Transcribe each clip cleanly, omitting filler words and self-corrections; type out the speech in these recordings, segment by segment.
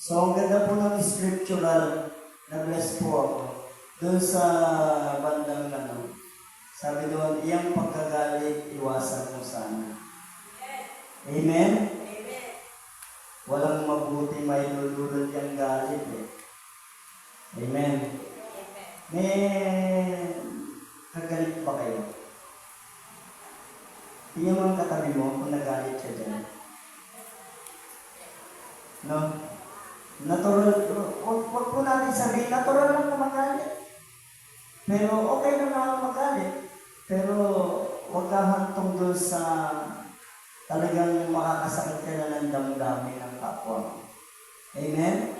So, ang ganda po ng scriptural na bless po ako. Doon sa bandang sabi doon, iyang pagkagalit, iwasan mo sana. Amen? Amen. Walang mabuti may lululod yung galit eh. Amen? Amen. May kagalit ba kayo? Tingnan mo ang katabi mo kung nagalit siya dyan. No? Natural, wag po natin sabihin, natural lang na magalit. Pero okay lang na magalit. Pero wag ka hantong doon sa talagang makakasakit ka na ng damdamin ng kapwa. Amen?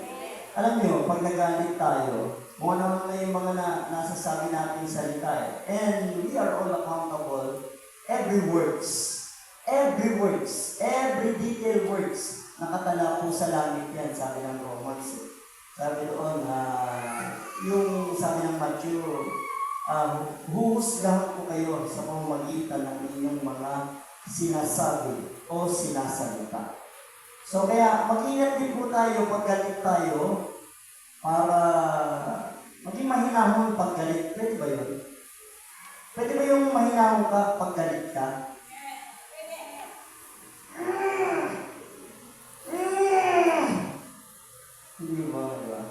Alam niyo, pag nagalit tayo, kung ano na yung mga nasasabi natin salita eh. And we are all accountable. Every detail words, nakatala po sa langit yan, sabi ng Romans. Sabi doon, yung sabi ng Matthew, huhusgahan ko kayo sa pamamagitan ng inyong mga sinasabi o sinasalita. So kaya mag-ingat din po tayo pag galit tayo para maging mahinahon pag galit. Pwede ba yun? Pwede ba yung mahinahon ka pag galit ka? Hindi ba? Diba?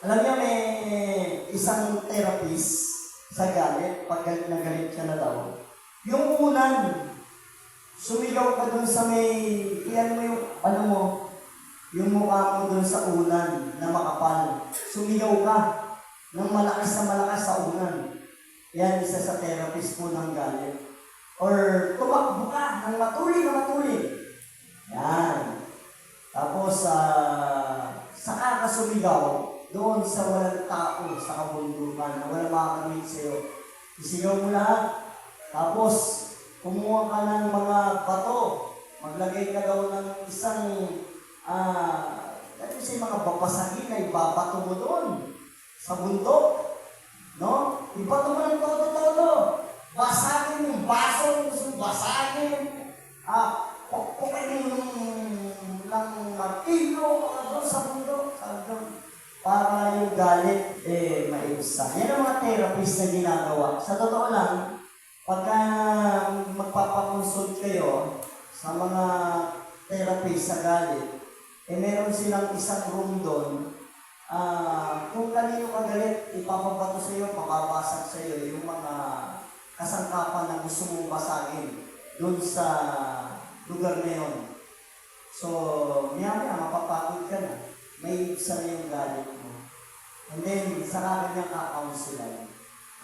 Alam niyo, may isang therapist sa galit, pag galit na galit ka na daw. Yung unan, sumigaw ka dun sa may, iyan mo yung, yung mukha mo dun sa unan na makapal. Sumigaw ka ng malakas sa unan. Yan, isa sa therapist po ng galit. Or tumakbo ka ng matuli. Yan. Tapos, saka ka sumigaw doon sa walang tao sa kabundukan na walang makakamit sa'yo. Isigaw mo lahat. Tapos, kumuha ka ng mga bato. Maglagay ka daw ng isang, kasi mga babasagin na ibabato mo doon sa bundok. No? Ibato mo ng todo. Basagin yung baso, basagin. Pukpukin ng martilyo doon sa bundok. Para yung galit, maiusan. Yan ang mga therapist na ginagawa. Sa totoo lang, pagka magpapakonsult kayo sa mga therapist sa galit, meron silang isang room doon. Kung kanino ka galit, ipapabato sa iyo, papabasag sa iyo yung mga kasangkapan na gusto mong basagin doon sa lugar na yun. So, maya mapapagod ka na. May ibsa na yung galit mo. And then, saka kanyang ka-counselan.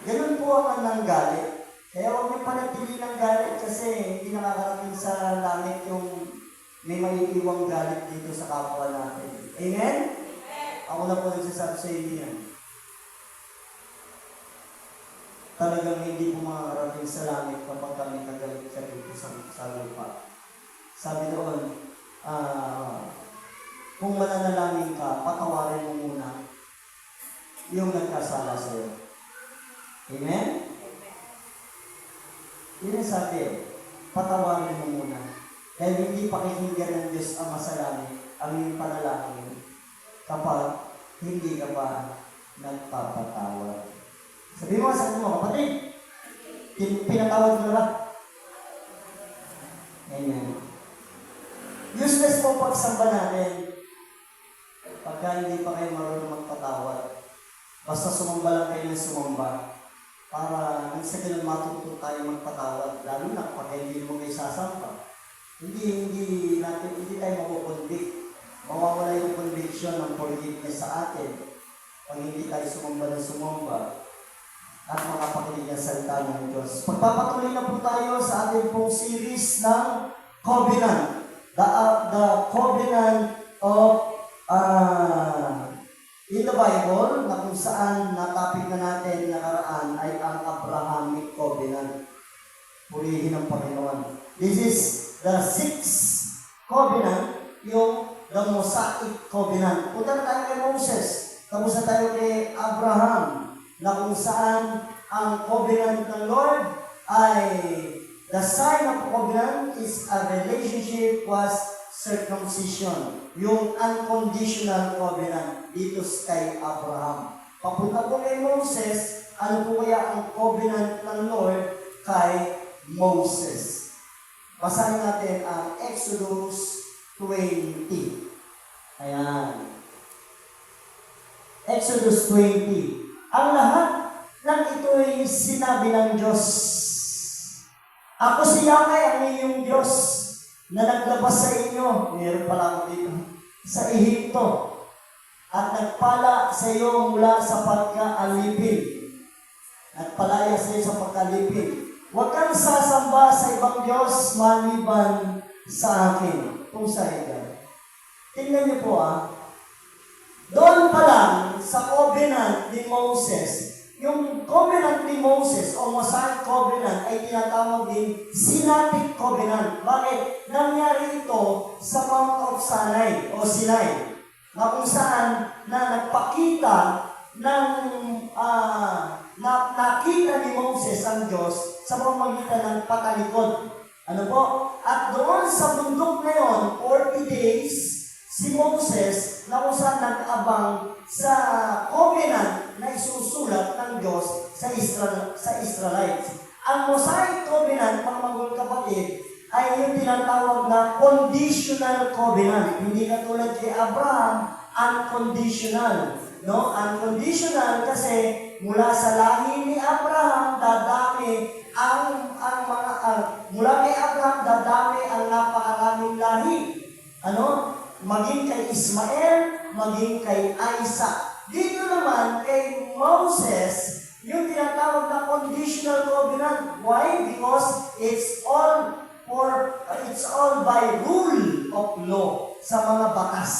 Ganun po ang ng galit. Kaya huwag niyo panatili ng galit kasi hindi nakakarating sa langit yung may maiiwang galit dito sa kapwa natin. Amen? Ako na po nagsasabi sa inyo yan. Talagang hindi po makakarating sa langit kapag kami kagalit ka dito sa lupa. Sabi doon, kung mananalangin ka, patawarin mo muna yung nagkasala sa iyo. Amen? Yun ang sabi, patawarin mo muna. Dahil hindi pakikinggan ng Diyos ang masalangit, ang iyong panalangin, kapag hindi ka pa nagpapatawad. Sabi mo sa mo, kapatid, pinatawad mo ba? Amen. Useless po pagsamba natin pagka hindi pa kayo marunong magpatawad. Basta sumamba lang kayo ng sumamba para nang sa ganun matuto tayo magpatawad. Lalo na kapag hindi mo kayo sasampa. Hindi tayo makukonvict. Mawawala yung conviction ng forgiveness sa atin pag hindi tayo sumamba ng sumamba at makapakinig ng salita ng Diyos. Pagpapatuloy na po tayo sa ating pong series ng Covenant. The Covenant of in the Bible, na kung saan na-topic na natin nakaraan ay ang Abrahamic Covenant. Purihin ng Panginoon. This is the 6th covenant, yung the Mosaic Covenant. Punta na tayo kay Moses. Tapos na tayo kay Abraham, na kung saan ang covenant ng Lord ay the sign of covenant is a relationship was circumcision, yung unconditional covenant dito kay Abraham. Papunta po kay Moses, ano po kaya ang covenant ng Lord kay Moses? Basahin natin ang Exodus 20. Ayan. Exodus 20. Ang lahat ng ito ay sinabi ng Diyos. Ako si Yahweh, ang iyong Diyos, na naglabas sa inyo, meron pala ako dito, sa Ehipto, at nagpala sa iyo mula sa pagkaalipin. Nagpalaya sa iyo sa pagkaalipin. Huwag kang sasamba sa ibang Diyos maliban sa akin. Kung sa iyo. Tingnan niyo po doon pa lang sa covenant ni Moses, yung covenant ni Moses o Mosaic covenant ay tinatawag din Sinaitic covenant. Bakit? Nangyari ito sa Mount of Sinai o Sinai, na kung saan na nagpakita ng nakita ni Moses ang Diyos sa pamamagitan ng patalikod. Ano po? At doon sa bundok na yon, 40 days, si Moses na kung saan nag-abang sa covenant na isusulat ng Diyos sa Israelites. Ang Mosaic covenant, mga magul kapatid, ay yung tinatawag na conditional covenant. Hindi katulad kay Abraham, unconditional. No? Unconditional kasi mula sa lahi ni Abraham, dadami mula kay Abraham, dadami ang napakaraming lahi. Ano? Maging kay Ismael, maging kay Isaac. Dito naman kay Moses, yung tinatawag na conditional covenant. Why? Because it's all by rule of law sa mga batas.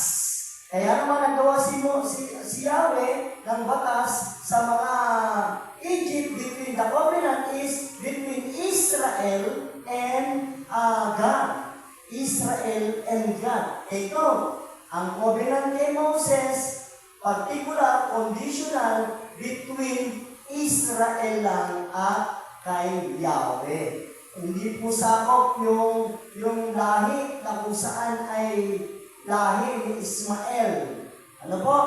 Kaya naman nagawa si Yahweh ng batas sa mga Egypt between the covenant is between Israel and God. Israel and God. Ito, ang covenant kay Moses, particular, conditional, between Israel lang at kay Yahweh. Hindi po sakop yung lahi na kung saan ay lahi ni Ismael. Ano po?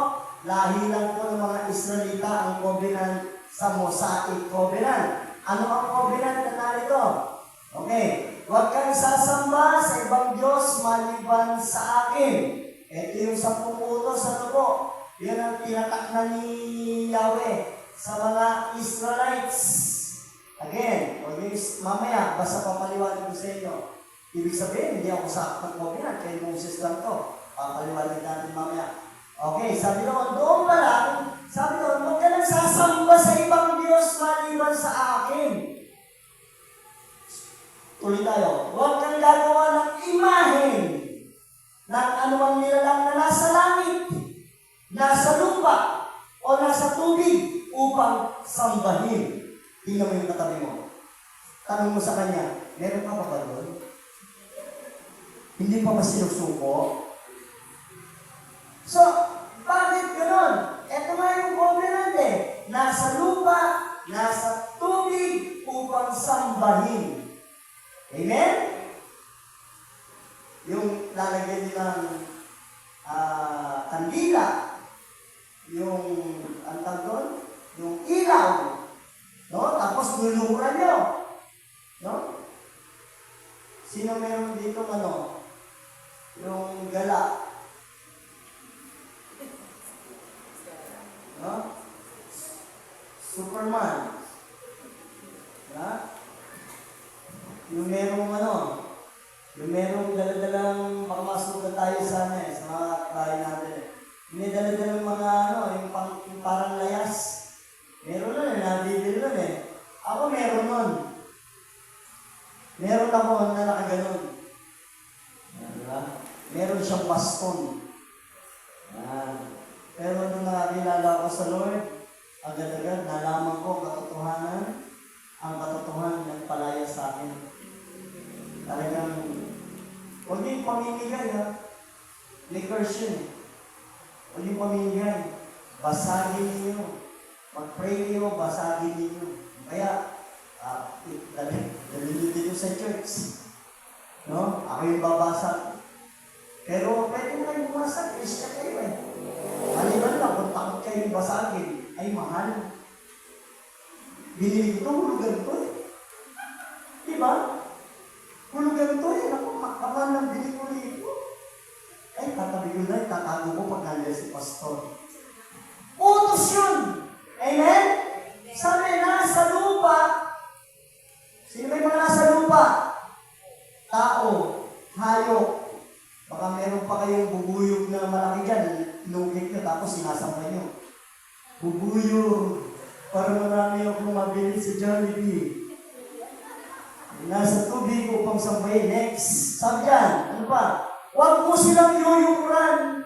Lahi lang po ng mga Israelita ang covenant sa Mosaic covenant. Ano ang covenant na narito? Okay. Huwag kang sasamba sa ibang Diyos maliban sa akin. Ito yung 10 utos, ano po? Yan ang tinatakna ni Yahweh sa mga Israelites. Again, mamaya, basta papaliwanag ko sa inyo. Ibig sabihin, hindi ako sakot ng covenant, kay Moses lang to. Papaliwanag natin mamaya. Okay, sabi doon pa lang, huwag ka nang sasamba sa ibang Diyos maliban sa akin. Tuloy tayo. Huwag kang gagawa ng imahen ng anumang nilalang na nasa langit, nasa lupa, o nasa tubig upang sambahin. Tingnan mo yung katabi mo. Tanong mo sa kanya, meron ka ba doon? Hindi pa ba sinusuko? So, bakit gano'n? Ito nga yung covenant nasa lupa, nasa tubig upang sambahin. Amen? Yung lalagyan nilang kandila, yung doon, yung ilaw, no? Tapos luluhuran nyo, no? Sino meron dito yung gala? No? Superman. Ha? Yung merong daladalang makamasukan tayo sa mga bahay natin. May daladalang mga yung parang layas. Meron nun nabibili nun Ako meron nun. Meron ako na nakaganon. Diba? Meron siyang baston. Pero nung nakakilala ko sa Lord, agad-agad nalaman ko katotohanan, ang katotohanan nagpalaya sa akin. Talagang, huwag yung pamimigay May curse yun Huwag yung pamimigay. Basagin ninyo. Mag-pray kayo, basagin ninyo. Kaya, dalhin nyo dito sa church. No? Ako yung babasag. Pero pwede mo kayo bumasa, Christian kayo eh. Maliban lang, kung takot kayo basagin, ay mahal. Binili ko ito, hulugan ito eh. Diba? Hulugan ito eh. Ako, mahal ng bili ko rito. Ay, tatabi ko na, tatago ko pag nandiyan si pastor. Utos yun! Amen? Sabi, nasa lupa. Sino ba yung mga nasa lupa? Tao, hayop. Baka meron pa kayong bubuyog na malaki dyan. Inugit nyo, tapos sinasampay nyo. Bubuyog. Para marami akong mabili sa Jollibee. Nasa tubig upang sampayin. Next. Sabi yan, ano pa? Huwag mo silang yuyukuran.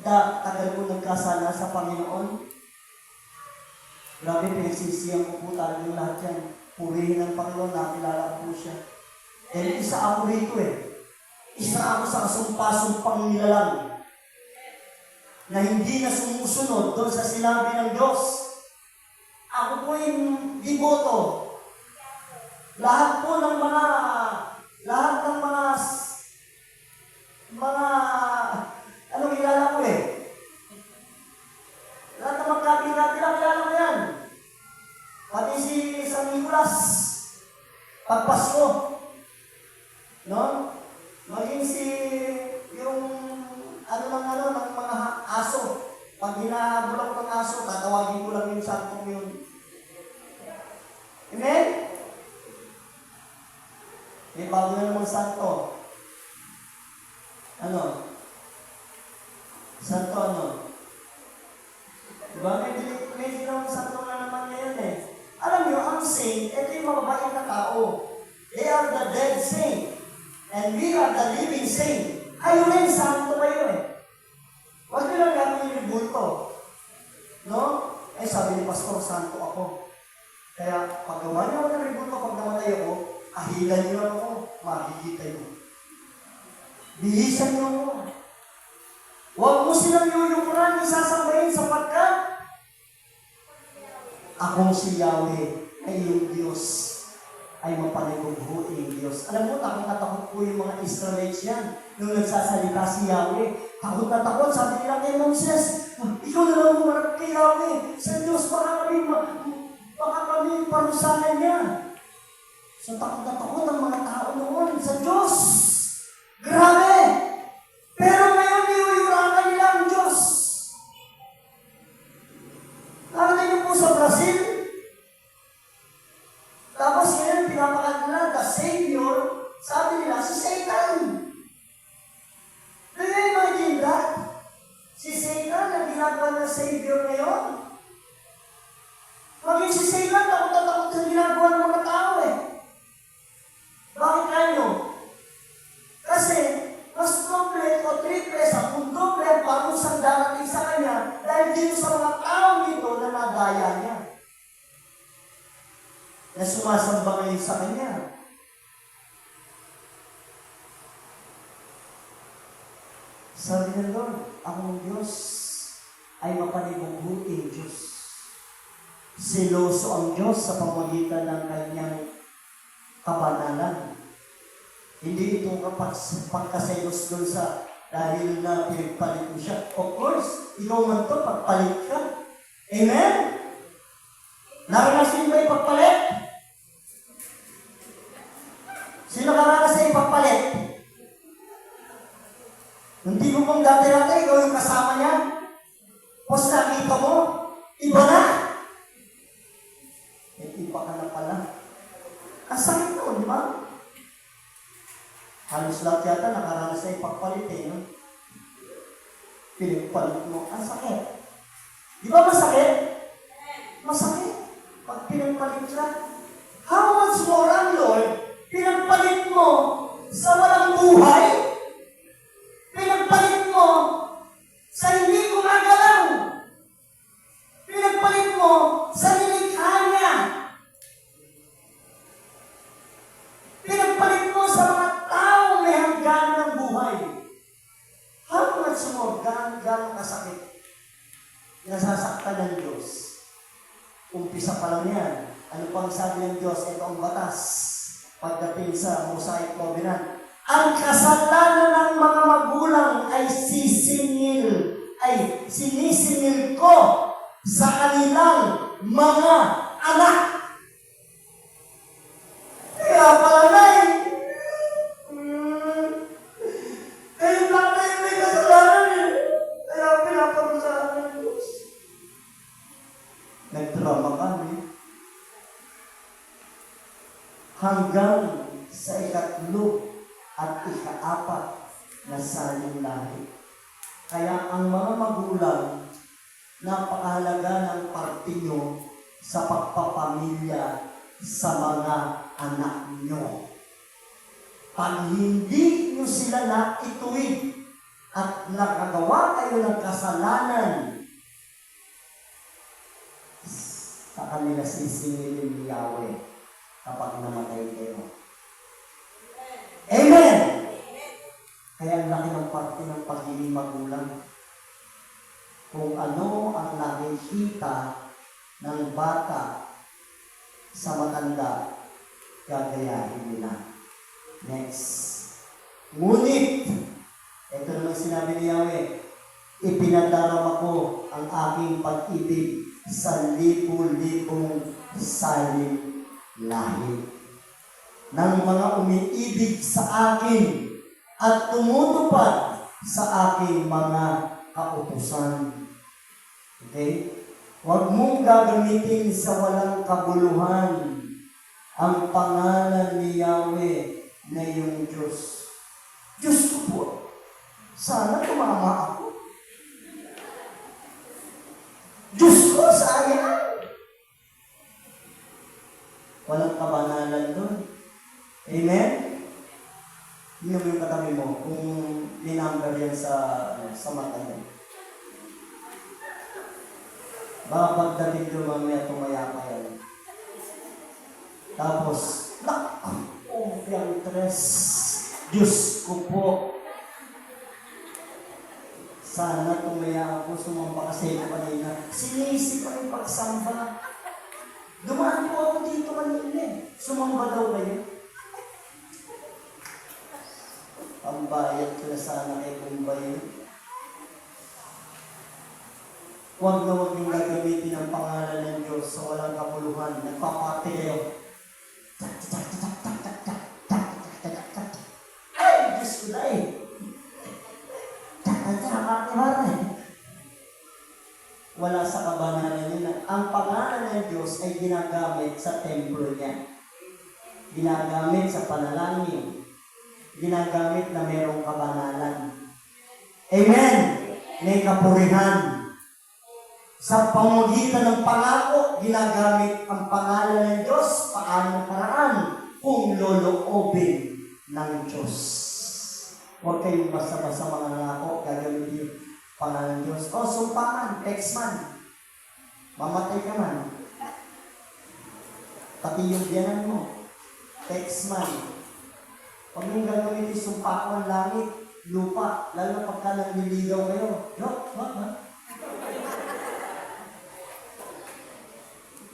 Tagal ko nagkasala sa Panginoon. Grabe, pinagsisiyang ko po talaga yung lahat yan. Purihin ng Panginoon, nakilala ko po siya. Dahil isa ako rito eh. Isa ako sa kasumpa-sumpang nilalang na hindi na sumusunod doon sa sinabi ng Diyos. Ako po yung devoto. Lahat po ng mga ano kilala ko eh. Lahat ng magkapila-pila, kilala ko yan. Pati si San Nicolas, pagpasko. No? Maging yung ng mga aso. Pag hinahabol ako ng aso, tatawagin ko lang yung santong yun. Amen? May bago na namang santo. Ano? Santo ano? Diba? May ginawang santo na naman ngayon eh. Alam nyo, ang saint, ito yung mababait na tao. They are the dead saint. And we are the living saint. Kayo rin, santo kayo eh. Huwag nyo lang gagawin yung bulto. No? Eh, sabi ni Pastor, santo ako. Kaya, paggawa niyo ako ng ribulto, pag namatay ako, ahilan niyo lang ako, makikita niyo. Bihisan niyo ako. Huwag mo silang yuyukuran, isasambahin sapagkat akong si Yahweh ay yung Diyos ay mapanibughuing Diyos. Alam mo, takot na takot po yung mga Israelites yan nung nagsasalita si Yahweh. Takot na takot, sabi nila kay Moses, ikaw na lang umarap kay Yahweh. Sa Diyos, baka kami parusahan niya. So takot na takot ang mga tao noon sa Diyos. Grabe! Pero ngayon, niyuyurakan nila ang Diyos. Nakita niyo po sa Brazil, tapos ngayon, pinapakat nila, the Savior, sabi nila, si Satan. Do you imagine that? Si Satan na ginagawa ng Savior ngayon. Maging si Satan, takot na takot sa ginagawa ng mga tao eh. Bakit kayo? Kasi, mas doble o triple sa kung doble ang parusang darating sa kanya dahil dito sa mga tao nito na nadaya niya. Na sumasamba ngayon sa kanya. Sabi ng Lord, akong Diyos ay mapanibughuing Diyos. Seloso ang Diyos sa pamagitan ng kanyang kabanalan. Hindi ito pagkaselos doon sa dahil na pinagpalit mo siya. Of course, ikaw man ito, pagpalit ka. Amen? Naranasin ba yung pagpalit? Sino karanas sa ipagpalit? Hindi mo pong dati-dati, ikaw yung kasama niya. Tapos nakita mo, iba na. Iba ka na pala. Ang sakit mo, di ba? Halos lahat yata nakaranas sa ipagpalit eh. No? Pinagpalit mo, ang sakit. Di ba masakit? Masakit. Pag pinagpalit siya, how much more ang Lord, pinagpalit mo sa walang buhay, pinagpalit mo sa hindi gumagalaw, pinagpalit mo sa nilikha niya, pinagpalit mo sa mga tao may hanggan ng buhay. How much more, gano'ng kasakit nasasaktan ng Diyos? Umpisa pa lang yan. Ano pang sabi ng Diyos? Ito ang batas. Pagdating sa Mosaic Covenant. Ang kasalanan ng mga magulang ay sinisingil ko sa kanilang mga anak. Kaya pala na kayo lang kayo may kasalanan Kaya pinaparusahan ng Diyos. Nagdrama kami. Hanggang sa ikatlo at ikaapat na saling lahi. Kaya ang mga magulang, napakahalaga ng parte nyo sa pagpapamilya sa mga anak nyo. Pag hindi nyo sila naituwid at nakagawa kayo ng kasalanan, sa kanila sisingilin ni Yahweh kapag namatay kayo. Amen! Kaya ang laki ng parte ng pagiging magulang. Kung ano ang nakikita ng bata sa matanda, gagayahin nila. Next. Ngunit, ito naman sinabi ni Yahweh, ipinadarama ko ang aking pag-ibig sa libu-libong saling lahi ng mga umiibig sa akin at tumutupad sa aking mga kautusan. Okay? Huwag mong gagamitin sa walang kabuluhan ang pangalan ni Yahweh na iyong Diyos. Diyos ko po, sana tumama ako. Diyos ko, sayang. Walang kabanalan doon. Amen? Hindi mo yung katabi mo kung ninumber yan sa mata niya. Baka pagdating doon mamaya tumaya pa yan. Tapos, yung tres. Diyos ko po. Sana tumaya ako, sumamba kasi ko kanina. Sinisip pa yung pagsamba. Dumaan po ako dito kanina. Sumamba daw kayo. Ang bayad ko na sana kay Kumbay. Huwag na huwag yung gagamitin ang pangalan ng Diyos sa walang kapuluhan. Nagpapate kayo. Ay, Diyos ko na eh. Wala sa kabanalan yun. Ang pangalan ng Diyos ay ginagamit sa templo niya. Ginagamit sa panalangin. Ginagamit na merong kabanalan. Amen! May kapurihan. Sa pamamagitan ng pangako, ginagamit ang pangalan ng Diyos, paanong paraan kung loloobin ng Diyos. Huwag kayong basta-basta mga nangako, gagamitin yung pangalan ng Diyos. O, sumpaman, text man. Mamatay ka man. Pati yung biyanan mo, text man. Huwag yung gagamitin sumpakan langit, lupa, lalo na pagka nanliligaw kayo.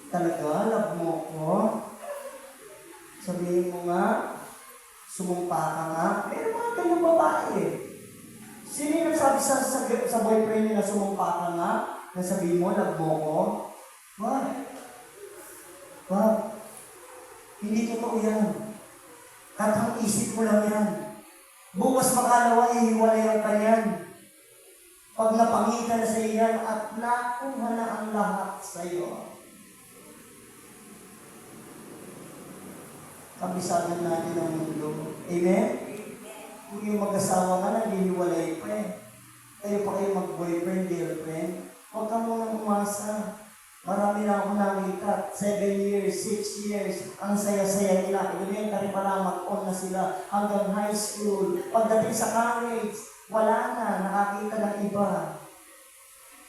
Talaga, love mo ko. Sabihin mo nga, sumumpa ka nga. Pero mga kanyang babae eh. Sino yung nagsabi sa boyfriend niya na sumumpa ka nga? Na sabihin mo, love mo ko? Wag. Hindi totoo yan. Katang isip mo lang yan. Bukas makalawa, ihiwalayan ka yan. Pag napangita na sa iyan at nakuha na ang lahat sa iyo. Kabisagan natin ang mundo. Amen? Kung yung mag-asawa ka na, hihiwalay pa eh. Kayo pa kayo mag-boyfriend, girlfriend. Huwag ka munang umasa. Marami na ako nakita. 7 years, 6 years. Ang saya-saya nila. Elementary pa lang, mag-on na sila. Hanggang high school. Pagdating sa college, wala na. Nakakita ng iba.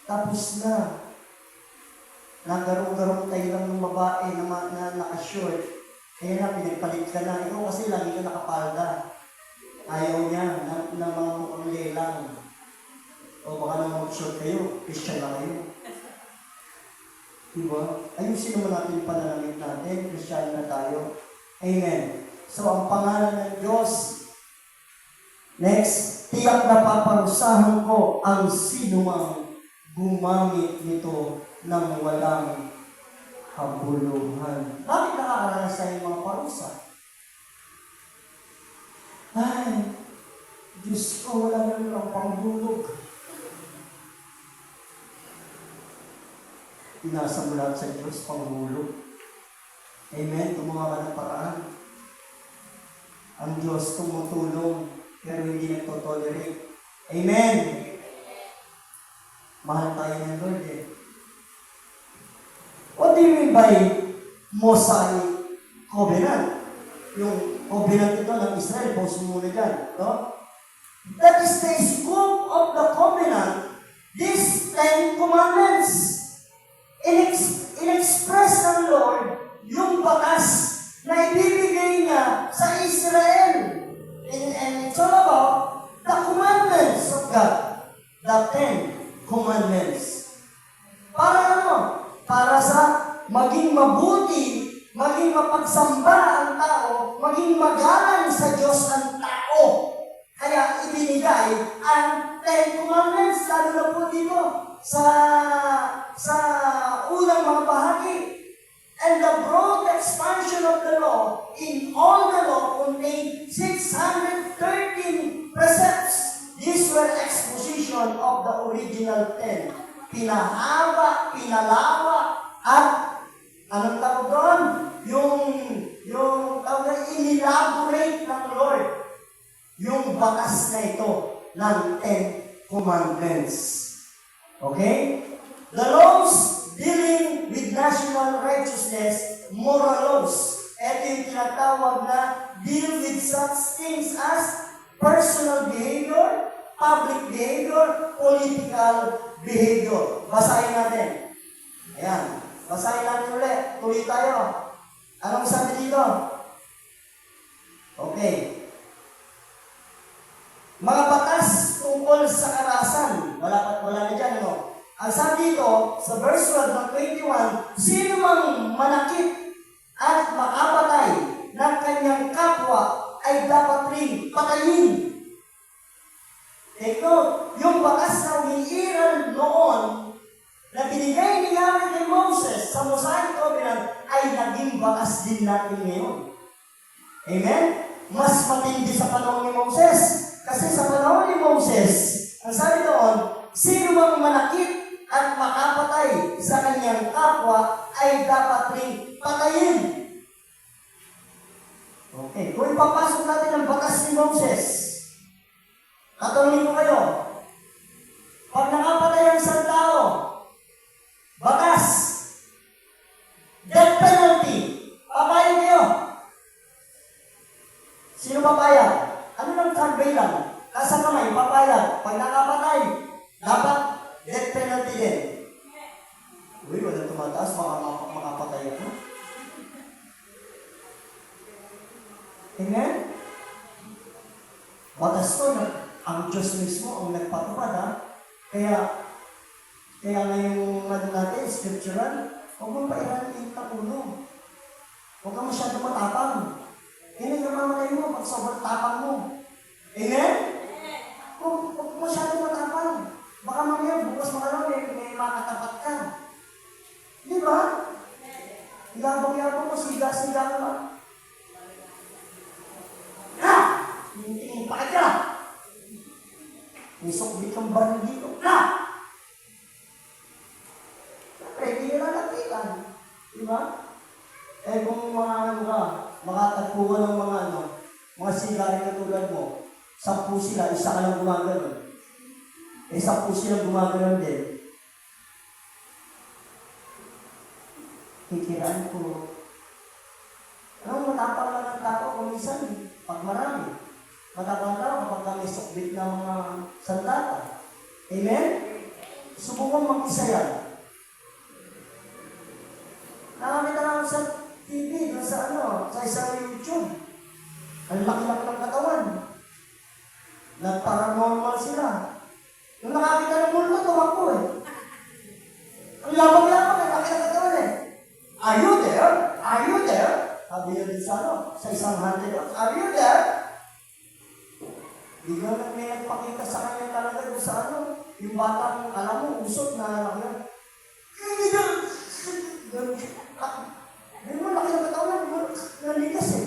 Tapos na. Nagarong-garong tayo lang ng babae na naka-short. Kaya na, pinagpalit ka na. Ikaw kasi lagi ka nakapalda. Ayaw niya ng mga mukhang lelang. O baka nang mag-short kayo, Christian na kayo. Diba? Ayusin naman natin yung pananamit natin, Christian na tayo. Amen. So, ang pangalan ng Diyos Next, tiyak na paparusahan ko ang sinumang gumamit nito ng walang kabuluhan. Bakit nakakaranas tayo ng mga parusa? Ay, Diyos ko, wala naman ang panghulog. Inasa mo lahat sa Diyos, panghulog. Amen? Gumawa ka ng paraan. Ang Diyos tumutulong, pero hindi nagtotolerate. Amen? Mahal tayo ng Lord eh. What do you mean by Mosaic Covenant? Yung covenant ito ng Israel, post mo muna dyan. No? That is the scope of the covenant. These 10 commandments. In-express ng Lord yung batas na ibibigay niya sa Israel. And it's all about the commandments of God. The 10 commandments. Para ano? Para sa maging mabuti, maging mapagsamba ang tao, maging magalang sa Diyos ang tao. Kaya ibinigay ang 10 commandments, lalo na po dito sa unang mga bahagi. And the broad expansion of the law, in all the law, contained 613 precepts. These were exposition of the original 10. Pinahaba, pinalawa, at anong tawag doon? Yung tawag na inelaborate ng Lord yung batas na ito ng 10 commandments. Okay? The laws dealing with national righteousness, moral laws. Ito yung tinatawag na deal with such things as personal behavior, public behavior, political behavior. Basahin natin. Ayan. Basahin natin ulit. Tuloy tayo. Anong sabi dito? Okay. Mga batas tungkol sa karahasan. Wala na dyan, ano? Ang sabi dito, sa verse 12 ng 21, sino mang manakit at makapatay ng kanyang kapwa ay dapat rin patayin. Take note, yung batas na umiiral noon na binigay ni Yahweh kay Moses sa Mosaic Covenant ay naging batas din natin ngayon. Amen? Mas matindi sa panahon ni Moses. Kasi sa panahon ni Moses, ang sabi doon, sino mang manakit at makapatay sa kanyang kapwa ay dapat rin patayin. Okay, kung ipapasok natin ang batas ni Moses, tatanungin ko kayo, pag nakapatay ang isang tao, batas, death penalty, papayag kayo. Sino papayag? Ano lang survey lang? Kasang kamay, papayag. Pag nakapatay, dapat death penalty din. Uy, walang tumataas, makapatay ako. Amen? Batas ko na ang Diyos mismo ang nagpatupad, ha? Kaya ngayong natin, scriptural, huwag mong pairanin yung ulo. Huwag ka masyado matapang. Yan ang namamatay mo pag sobrang tapang mo. Amen? Huwag masyado matapang. Baka mamaya, bukas makalaw, may makatapat ka. Di ba? Ilabang-yabang mo, siga-siga ka lang. Ha! Tingin pa ka. May sukbit kang baril dito. Ha! Siyempre, hindi nila lapitan. Di ba? Eh kung makatagpo ka ng mga sigarin na tulad mo, 10 sila, isa ka lang gumagano. Eh 10 sila gumagano din. Kikiraan ko. Anong matapang lang ang tao kung minsan, pag marami. Matapang tao kapag kami sukbit ng mga sandata. Amen? Subukan mag-isa yan. Nakakita lang sa TV, sa isang YouTube. Ang laki-laki ng katawan. Nag-paranormal sila. Nung nakakita ng mundo, tumakbo eh. Ang labang-labang, ang laki ng katawan eh. Are you there? Are you there? Sabi niya din sa isang haunted house. Are you there? Bigla na may nagpakita sa kanya talaga doon sa ano, yung batang, alam mo, usot na anak yan. Hindi mo laki ng katawan, naligas eh.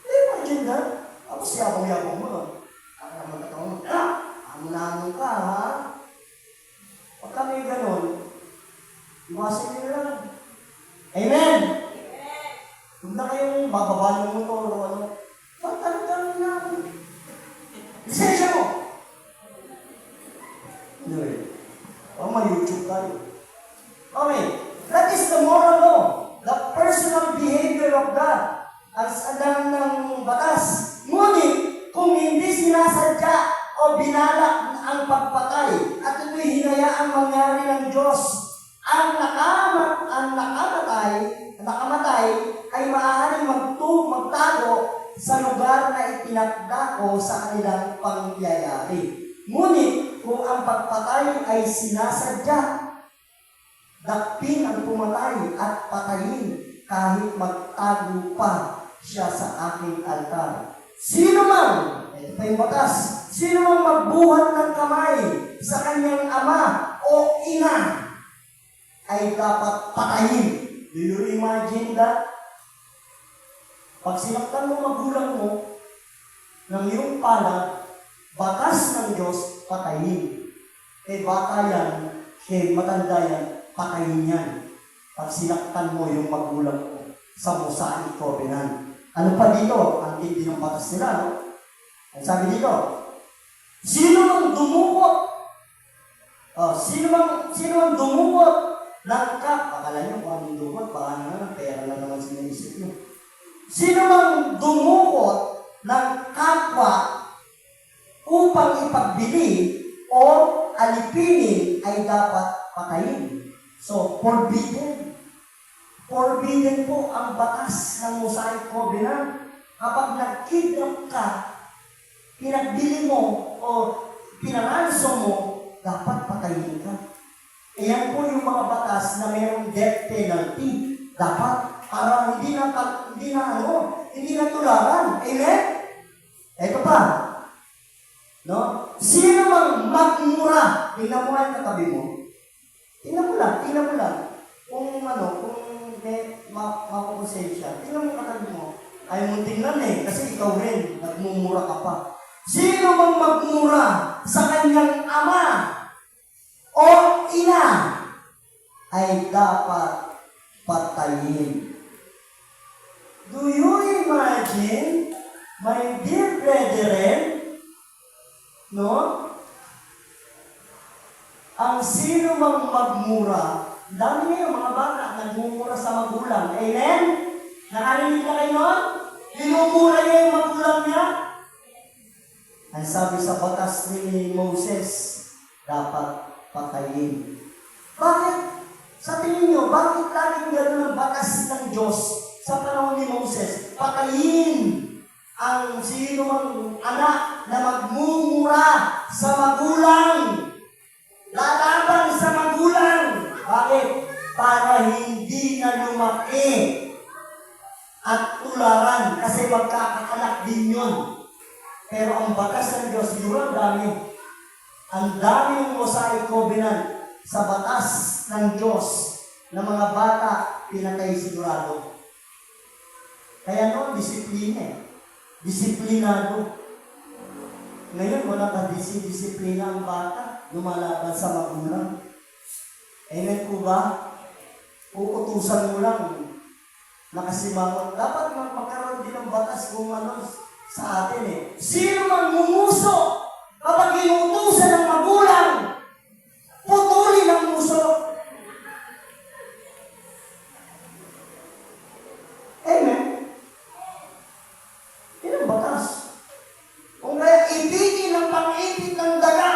Imagine that. Tapos yabang-yabang mo. Ang naman katawan mo, amo ka, ha? Pagka may ganun, iwasan nyo lang. Amen! Huwag na kayong bababa ng motor o ano. Pagtanong na ako. Lisensya mo! Anyway, may YouTube tayo. Okay, that is the moral law. The personal behavior of God as alam ng batas. Ngunit, kung hindi sinasadya o binalak ang pagpatay at ito'y hinayaang mangyari ng Diyos, ang nakamatay ay maaaring magtago sa lugar na itinakda ko sa kanilang pangyayari. Ngunit, kung ang pagpatay ay sinasadya, dakpin ang pumatay at patayin kahit magtago pa siya sa aking altar. Sino man, ito pa yung batas, sino man magbuhat ng kamay sa kanyang ama o ina ay dapat patayin. Do you imagine that? Pag sinaktan mo magulang mo ng iyong palad, batas ng Diyos, patayin. Bata yan, matanda yan, patayin yan. Pag sinaktan mo yung magulang mo sa Mosaic Covenant. Ano pa dito? Ang tindi ng batas nila, no? Ang sabi dito, sino mang dumukot, sino mang dumukot ng akala nyo kung anong dumukot, baka naman, pera lang naman sinisip nyo. Sino mang dumukot ng kapwa upang ipagbili o alipinin ay dapat patayin. So, forbidden. Forbidden po ang batas ng Mosaic Covenant. Kapag nag-kidnap ka, pinagbili mo o pinaranso mo, dapat patayin ka. Ayan po yung mga batas na mayroong death penalty. Dapat para hindi na tularan. Amen? Ito pa. No? Sino mang magmura, tingnan mo nga yung katabi mo. Tingnan mo lang. Kung may mapapusensya, tingnan mo yung katabi mo. Ayaw mong tingnan kasi ikaw rin, nagmumura ka pa. Sino mang magmura sa kanyang ama o ina ay dapat patayin. Do you imagine, my dear brethren, no? Ang sino mang magmura, dami ngayon mga bata nagmumura sa magulang. Amen? Nakarinig na kayo nun? Minumura niya yung magulang niya? Ang sabi sa batas ni Moses, dapat patayin. Bakit? Sa tingin nyo, bakit laging gano'n ang batas ng Diyos sa panahon ni Moses? Patayin ang sino mang anak na magmumura sa magulang. Lalaban sa magulang. Bakit? Para hindi na lumaki at tularan kasi magkakaanak din yun. Pero ang batas ng Diyos, yun ang dami. Ang dami ng Mosaic Covenant sa batas ng Diyos na mga bata pinatay sigurado. Kaya noon, disiplina disiplinado. Ngayon, wala ka disiplina ang bata, lumalaban sa magulang. Amen po ba? Uutusan mo lang, nakasimangot. Dapat magpakaroon din ng batas kung ano sa atin Sino mang mumuso kapag inuutusan ng magulang, putulin ang muso. Amen? Yan ang batas. Kung kaya ibigin ang pang-ibig ng daga.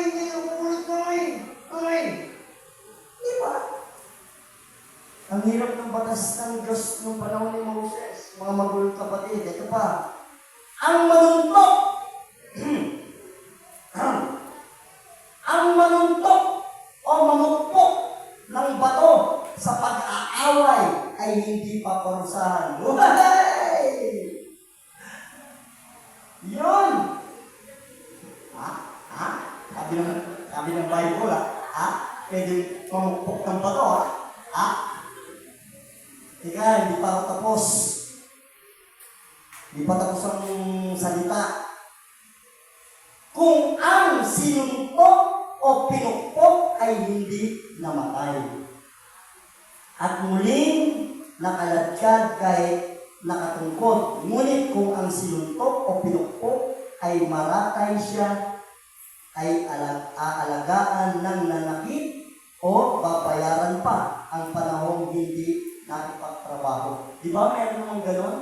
Hindi ang ulit ay. Di ba? Ang hirap ng batas ng Diyos noong panahon ni Moses, mga magulang kapatid. Ito pa. Ang manuntok. Ang manuntok o mamukpok ng bato sa pag-aaway ay hindi pa parusahan. sabi ng Bible, ha? Pwede mamukpok ng bato, ha? Teka, hindi pa ako tapos. Hindi pa tapos ang salita. Kung ang sinuntok o pinukpok ay hindi namatay. At muling nakaladkad kahit nakatungkod. Ngunit kung ang sinuntok o pinukpok ay maratay siya, ay aalagaan ng nanakit o babayaran pa ang panahong hindi nakipagtrabaho. Di ba meron naman ganon?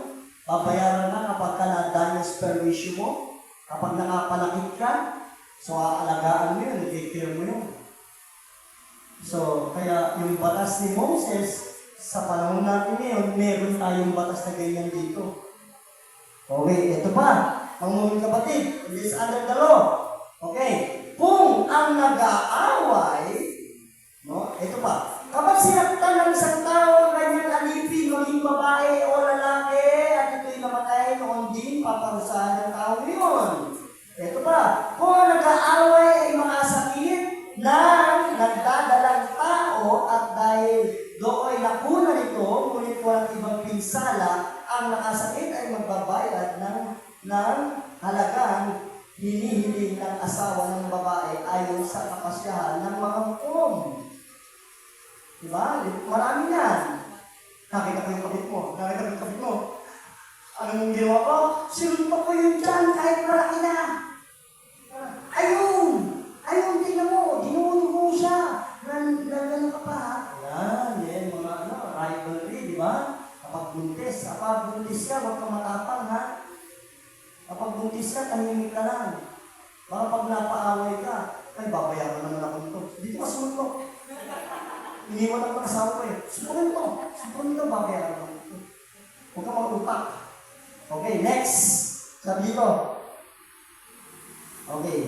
Babayaran na kapag ka na-damage permission mo, kapag nakapanakit ka, so aalagaan mo yun, i-care mo yun. So, kaya yung batas ni Moses, sa panahon natin ngayon, meron tayong batas na ganyan dito. Okay, ito pa, mga kapatid, it is under the law. Okay, kung ang nag-aaway, no, ito pa, kapag sinaktan ng isang tao, kanyang alipin, maging babae o lalaki, at ito'y namatay, noon din, paparusahan ng tao yun. Ito pa, kung ang nag-aaway ay makasakit ng nagdadalang tao at dahil doon nakuna nito, ngunit walang ibang pinsala, ang nakasakit ay magbabayad ng halagang hinihiling ng asawa ng babae ayon sa kapasyahan ng mga hukom. Diba? Marami yan. Nakita ko yung kapit mo. Anong ginawa ko? Sinuntok ko yun dyan kahit malaki na. Ayun, tingnan mo. Ginuunog mo siya. Nagano ka pa. Yan, mga rivalry, di ba? Kapag buntis ka, huwag kang matapang, ha? Kapag buntis ka, tahimik ka lang. Baka pag napaaway ka, ay, babayaran naman ako nito. Dito ka sumuntok. Iniwan ako ng asawa ko eh. Sumuntok to, babayaran naman ito. Huwag kang mag-utak. Okay, next. Sabi dito. Okay.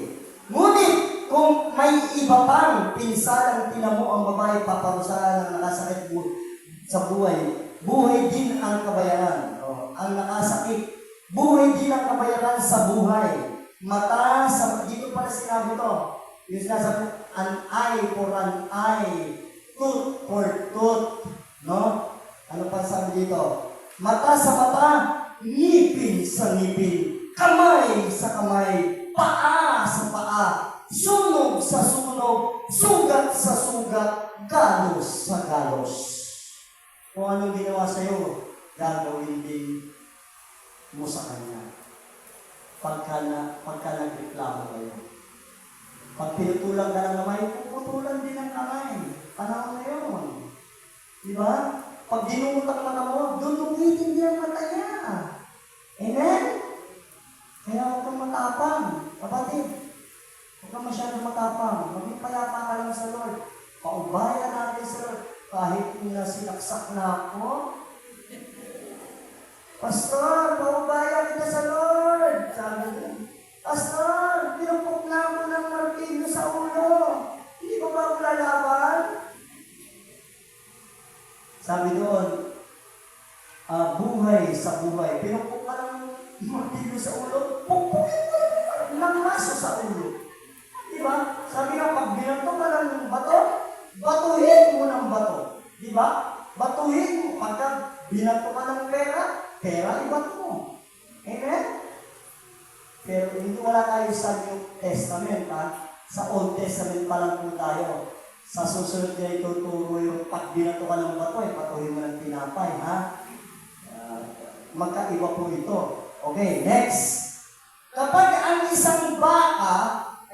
Ngunit, kung may iba pang pinsalang tinamo ang babae, paparusahan ng nakasakit sa buhay din ang kabayaran. Ang nakasakit, buhay din ang kabayaran sa buhay. Dito pala sinabi to. Yung sinasabi, an eye for an eye, tooth for tooth. No? Ano pa sabi dito? Mata sa mata, ngipin sa ngipin, kamay sa kamay, paa sa paa, sunog sa sunog, sugat sa sugat, galos sa galos. Kung anong ginawa sa'yo, gagawin din mo sa kanya. Pagka nagreklamo kayo. Pag pinutulang ka ng kamay, puputulan din ang kamay. Panahon na yun. Di ba? Pag dinumutak mata mo, dudugitin din ang mata niya. Amen? Kaya huwag kang matapang. Kapatid, huwag kang masyadong matapang. Maging payapa ka lang sa Lord. Paubayan natin sa Lord. Kahit na sinaksak na ako, Pastor, paubayan kita sa Lord. Sabi ko, Pastor, pinupok na ako ng martilyo sa ulo. Hindi ko ba ako lalaban? Sabi doon, buhay sa buhay. Pinupok ka ng martilyo sa ulo, pupukin mo ng maso sa ulo. Diba? Sabi nga, pag binato ka ng bato, batuhin mo ng bato. Diba? Batuhin mo. Pagka binato ka ng pera ibato mo. Amen? Pero hindi wala tayo sa New Testament, ha? Sa Old Testament pa lang po tayo. Sa susunod na ituturo yung pag binato ka ng bato, patuhin mo ng tinapay, ha? Magkaiba po ito. Okay, next. Kapag ang isang baka,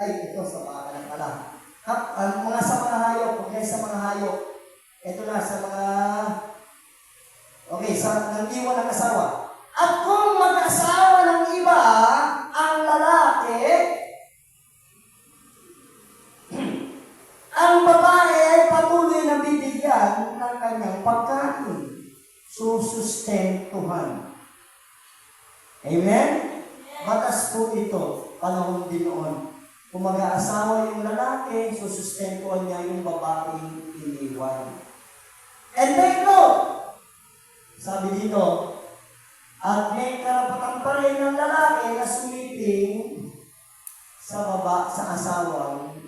ito sa baka na pala. Mga sa mga hayop, okay, sa mga hayop. Ito na sa mga, okay, sa nang-iwan ng asawa. At kung mag-asawa ng iba, ang lalaki, ang babae ay patuloy na bibigyan ng kanyang pagkain. Susustentuhan. Amen? Batas po ito, panahon din noon. Kung mag-aasawa yung lalaki, susustentuhan niya yung babaeng iniwan. And take note, sabi dito, at may karapatan pa rin ng lalaki na sumiping sa asawang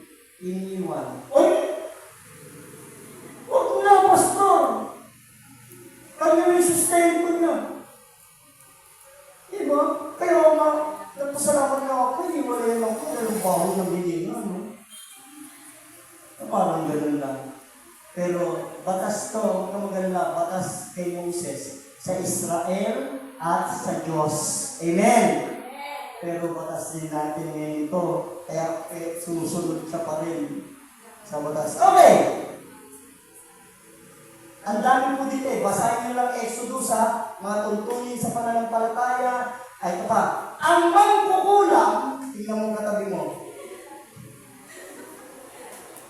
Parang ganun lang. Pero batas to, huwag ka magalala, batas kay Moses sa Israel at sa Diyos. Amen! Pero batas din natin ngayon ito. Kaya sumusunod ka pa rin sa batas. Okay! Ang dami po dito eh. Basahin nyo lang Exodus ha. Mga tuntunin sa pananampalataya. Ay, ito pa. Ang mangkukulam, tingnan mo katabi mo.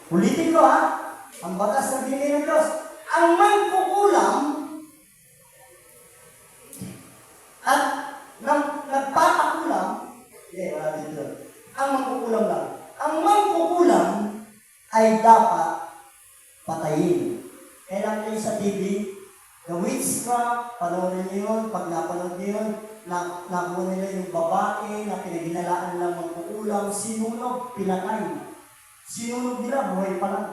Ulitin ko ha. Ang batas na binigay ng Diyos. Ang mangkukulam at nagpapakulam, wala dito. Ang mangkukulam lang. Ang mangkukulam ay dapat patayin. Kailan kayo sa TV, the witchcraft, panoorin niyo yun, pag napanood niyo yun, nakuha nila yung babae na pinaginalaan lang magkukulam, sinunog, pinatay. Sinunog nila, buhay pa lang.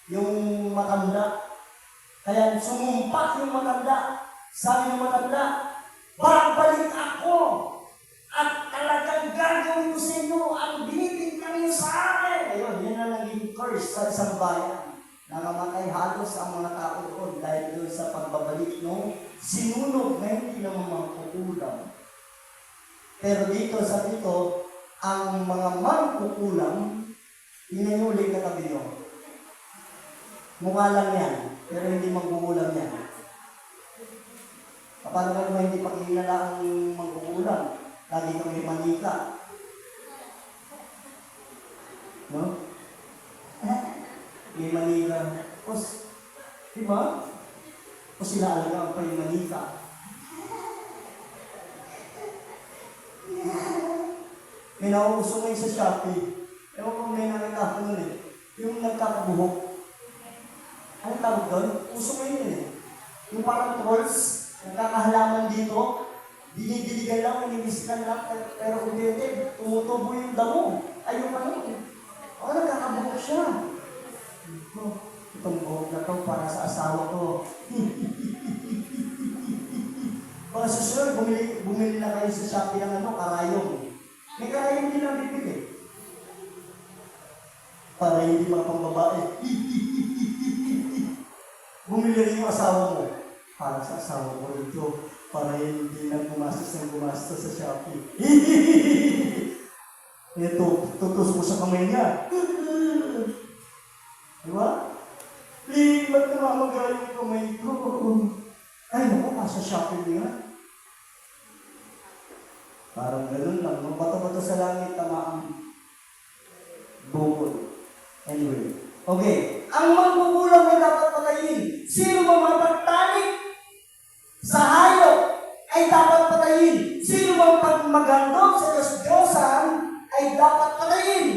Yung matanda. Kaya sumumpak yung matanda. Sabi ng matanda, babalik ako at talagang gagawin ko sa inyo ang binibintang niyo sa akin. Ayun, yun na naging curse sa isang bayan. Nangamatay halos ang mga tao doon dahil doon sa pagbabalik ng sinunog na hindi naman mangkukulam. Pero dito sa dito, ang mga mangkukulam, inuulit na katabi nyo. Mukha lang yan, pero hindi mangkukulam yan. Paano ka naman hindi pakilala ang mangkukulam? Lagi kami manika. No? May manika. Tapos, diba? Tapos sinaalagaan pa yung manika. May nauuso ngayon sa Shopee. Ewan kung may nakita ko nun eh. Yung nagkakabuhok. Anong tawag doon? Uso ngayon yun eh. Yung parang trolls, nagkakahalaman dito, dinidiligan lang, inimiskan lang, pero kung hindi, tumutubo yung damo. Ay, yung ano, nagkakabuhok siya. Itong buhok na to para sa asawa ko. Pag susunod, bumili na kayo sa Shopee ng karayong. May karayong din ang bibili. Para hindi mga pambabae. Bumili rin yung asawa mo. Para sa asawa ko ito. Para hindi nang gumastos sa Shopee. Ito, tutos mo sa kamay niya. Diba? Ba't namamaga yung kamay ko? Ay, naku, nasa Shopee niya. Parang ganun lang. Nung bato-bato sa langit, tamaang bukod. Anyway. Okay. Ang mangkukulam ay dapat patayin. Sino mamapagtalik sa hayop ay dapat patayin. Sino mang maghandog sa Diyos-Diyosan ay dapat patayin.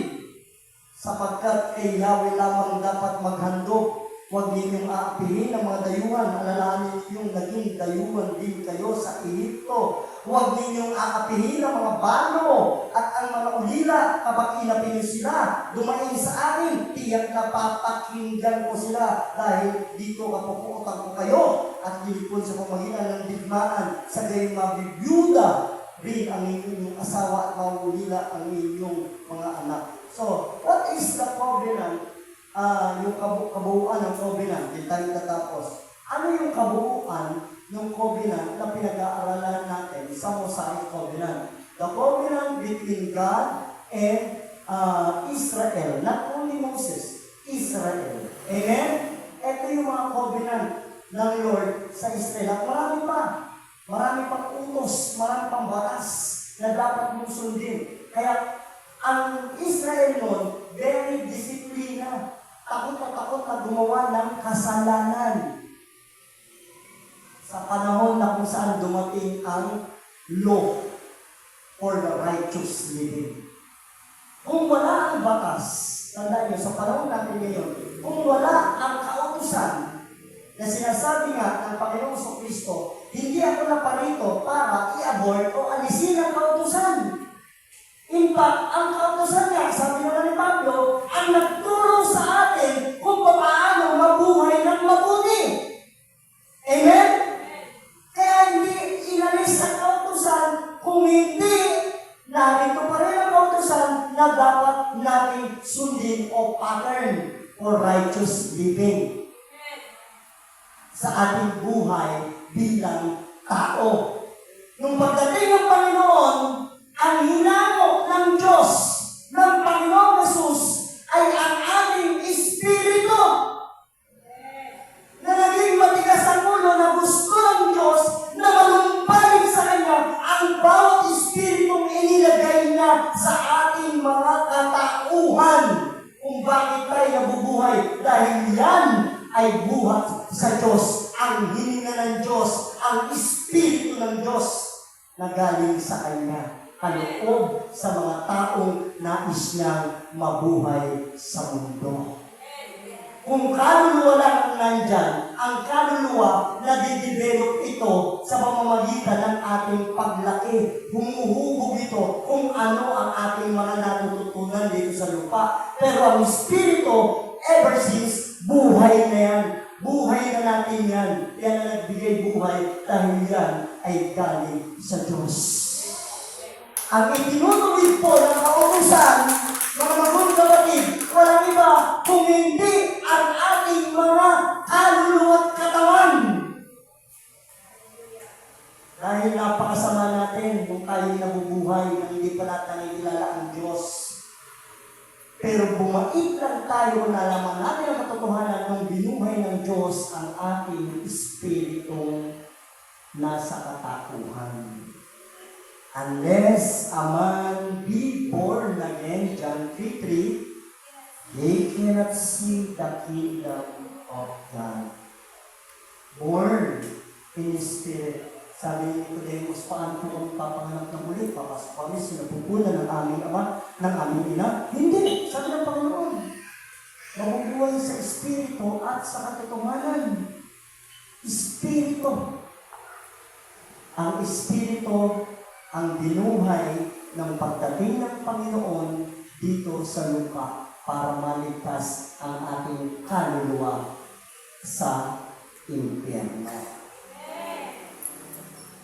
Sapagkat kay Yahweh lamang dapat maghandog. Huwag ninyong aapihin ang mga dayuhan. Alalahanin ninyong naging dayuhan din kayo sa Ehipto. Huwag ninyong aapihin ang mga bano at ang mga ulila kapag inapin sila. Dumain sa akin, tiyak na papakinggan ko sila dahil dito kapupuotan ko kayo at lilipon sa pamagitan ng digmaan sa gayon mabibiyuda rin ang inyong asawa at mga ulila ang inyong mga anak. So, what is the covenant? Yung kabuuan ng covenant, yung tayo tatapos. Ano yung kabuuan ng covenant na pinag-aaralan natin sa Mosaic Covenant? The covenant between God and Israel. Not only Moses, Israel. Amen? Ito yung mga covenant ng Lord sa Israel. At marami pa. Marami pang utos, marami pang batas na dapat mong sundin. Kaya, ang Israel noon, very disiplina. Takot na takot na gumawa ng kasalanan. Sa panahon na kung saan dumating ang law for the righteous living. Kung wala ang batas, tandaan nyo, sa panahon natin ngayon, kung wala ang kautusan na sinasabi nga ng Panginoong Kristo, hindi ako naparito para i-abort o alisin ang kautusan. In fact, ang kautusan niya, sabi naman ni Pablo, ang nagturo sa atin kung paano mabuhay ng mabuti. Amen? Kaya hindi inalis ang kautusan kung hindi narito pa rin ang kautusan na dapat natin sundin o pattern. or righteous living sa ating buhay bilang tao. Nung pagdating ng Panginoon, ang hinamo ng Diyos, ng Panginoong Jesus, ay ang ating espiritu na naging matigas ang ulo na gusto ng Diyos na malumpalig sa Kanya ang bawat espiritong inilagay niya sa ating mga katauhan. Kung bakit tayo nabubuhay, dahil yan ay buhat sa Diyos. Ang hininga ng Diyos, ang Espiritu ng Diyos na galing sa Kanya, kaloob sa mga taong nais niyang mabuhay sa mundo. Kung kaluluwa lang ang nandyan, ang kaluluwa nadidevelop ito sa pamamagitan ng ating paglaki. Humuhubog ito kung ano ang ating mga natututunan dito sa lupa. Pero ang Espiritu, ever since, buhay na yan. Buhay na natin yan. Yan ang nagbigay buhay dahil yan ay galing sa Diyos. Ang itinutuwid po ng kautusan, mga magulang kapatid, walang iba kung hindi ang ating mga kaluluwa at katawan. Dahil napakasama natin kung tayo'y nabubuhay na hindi pa natin nakikilala ang Diyos. Pero bumait lang tayo na lamang natin ang katotohanan ng binuhay ng Diyos ang ating espiritu nasa katakuhan. Unless a man be born again, John 3:3, they cannot see the kingdom of God. Born in spirit. Sabi ni Nicodemus, paano po kami papanganak ng muli? Papasok kami, sinapupunan ng aming ama, ng aming ina? Hindi! Sabi ng Panginoon, mabubuhay sa espiritu at sa katotohanan. Espiritu. Ang espiritu ang binuhay ng pagdating ng Panginoon dito sa lupa para maligtas ang ating kaluluwa sa impyerno.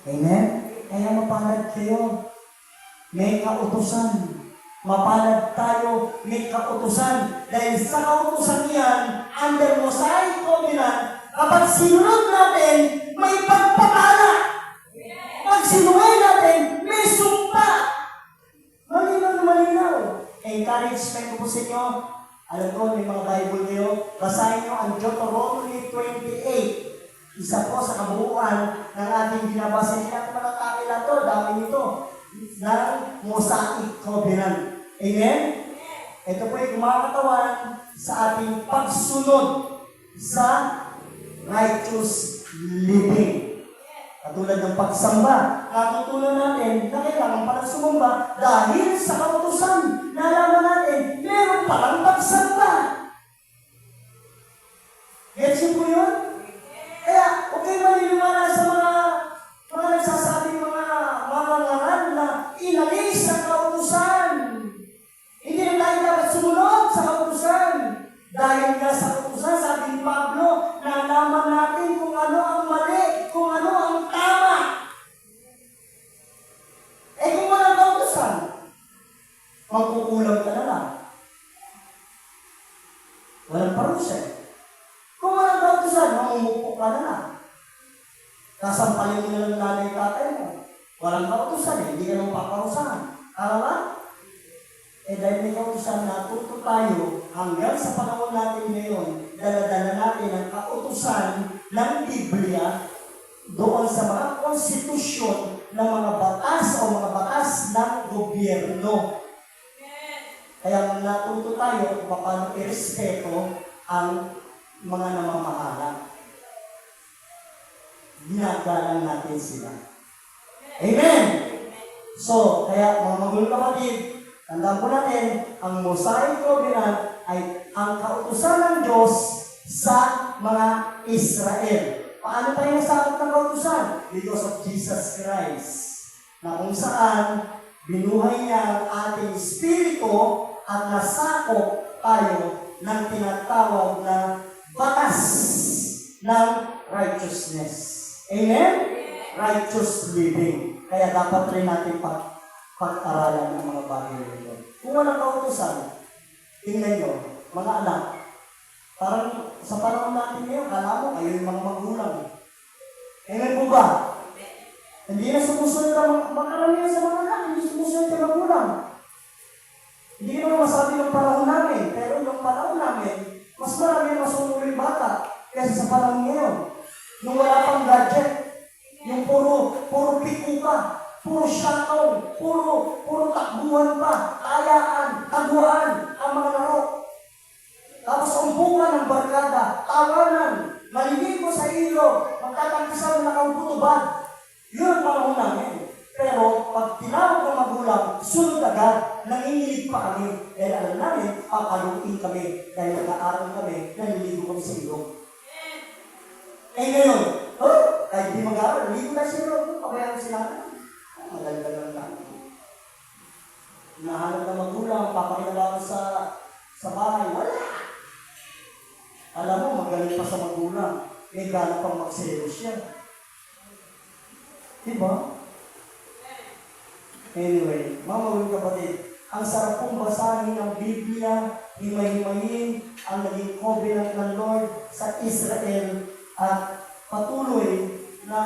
Amen? Kaya mapalad kayo. May kautusan. Mapalad tayo, may kautusan. Dahil sa kautusan yan, under Mosaic Covenant, kapag sinunod natin, may pagpapala. Pag sinuway natin, may sumpa. Malinaw na malinaw. Encouragement ko po sa inyo. Alam ko, may mga Bible kayo. Basahin nyo ang Deuteronomy 28. Isa po sa kabuuan ng ating binabasa. Hindi natin matatake lang ito. Dami nito. Ng Mosaic Covenant. Amen? Ito po ay kumakatawan sa ating pagsunod sa righteous living. Katulad ng pagsamba, natutunan natin na kailangan palang sumamba dahil sa kautusan, nalaman natin, meron palang pagsamba. Gets niyo po yun? Kaya, okay maniniwala sa mga nagsasabing mga ngaran na inalis ang kautusan. Hindi na tayo dapat sumunod sa kautusan. Dahil nga sa kautusan, sabi ni Pablo, nalaman natin kung ano ang mali, kung ano ang tama. Eh kung walang kautusan, magkukulang ka na lang. Walang parusa. Kung walang kautusan, mamumupo ka na lang. Kasampalin mo na lang nanay tatay mo. Walang kautusan, hindi ka nang paparusahan. Tama ba? Eh dahil may kautusan, natuto tayo hanggang sa panahon natin ngayon, dala-dala natin ang kautusan ng Biblia doon sa mga konstitusyon ng mga batas o mga batas ng gobyerno. Kaya natuto tayo kung paano irespeto ang mga namamahala. Ginagalang natin sila. Amen! So, kaya mga magulang kapatid, tandaan po natin, ang Mosaic Covenant ay ang kautusan ng Diyos sa mga Israel. Paano tayo nasakop ng kautusan? Because of Jesus Christ. Na kung saan, binuhay niya ang ating espiritu at nasakop tayo ng tinatawag na batas ng righteousness. Amen? Righteous living. Kaya dapat rin natin pag-aralan ng mga bagay nito. Kung walang kautusan, tingnan nyo, mga anak, Parang sa panahon natin ngayon, kala mo kayo yung mga magulang. Amen po ba? Hindi na sumusunod ang makaramihan sa mga anak, hindi sumusunod ang magulang. Hindi naman masabi ng panahon namin, pero yung panahon namin, mas marami ang masunulo yung bata kaysa sa panahon ngayon. Nung wala pang gadget, yung puro piko pa, puro shuttle, puro takbuhan pa, kayaan, taguan, ang mga laro. Tapos umpukan ng barkada, tawanan, maliligo sa ilo, magtatangkisaw na nakaubutubad. Yun ang panahon namin. Pero pag tinawag ng magulang, sunod agad, nanginginig pa kami. Dahil alam namin, papaluin kami. Dahil nag-aaral kami, naliligo kami sa ilo. Ngayon, kahit di mag-aaral, naliligo na sa ilo. Pabayaan sila na. Maganda lang lang. Nahanap ng magulang, papakilala sa bahay, wala. Alam mo, magaling pa sa magulang. May gano'n pang magselos siya. Diba? Anyway, mga kapatid, ang sarap pong basahin ng Biblia, himay-himayin ang naging covenant ng Lord sa Israel at patuloy na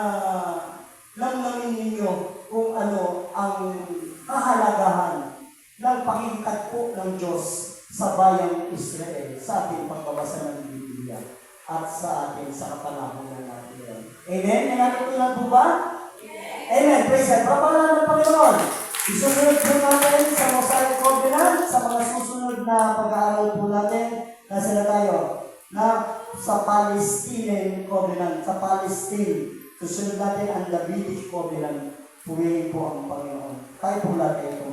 lamnamin ninyo kung ano ang kahalagahan ng pakikitagpo ng Diyos sa bayang Israel sa ating pagbabasa ng Biblia at sa ating sa kapanahonan natin. Amen? May natutunan po ba? Amen. Praise God. Papalaan ng Panginoon. Isusunod po natin sa Mosaic Covenant, sa mga susunod na pag-aaral po natin, na sila tayo, na sa Palestinian Covenant, sa Palestine. Susunod natin ang Davidic Covenant. Purihin po ang Panginoon. Tayo po natin ito.